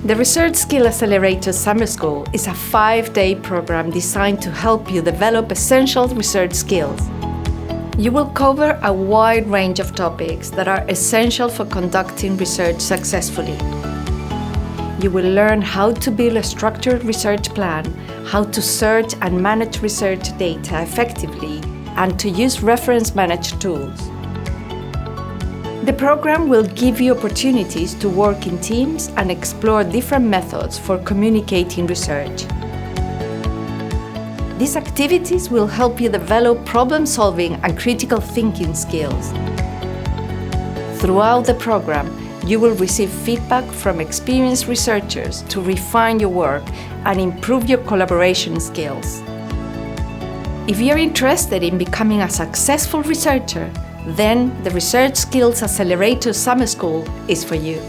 The Research Skills Accelerator Summer School is a 5-day program designed to help you develop essential research skills. You will cover a wide range of topics that are essential for conducting research successfully. You will learn how to build a structured research plan, how to search and manage research data effectively, and to use reference managed tools. The program will give you opportunities to work in teams and explore different methods for communicating research. These activities will help you develop problem-solving and critical thinking skills. Throughout the program, you will receive feedback from experienced researchers to refine your work and improve your collaboration skills. If you're interested in becoming a successful researcher, then the Research Skills Accelerator Summer School is for you.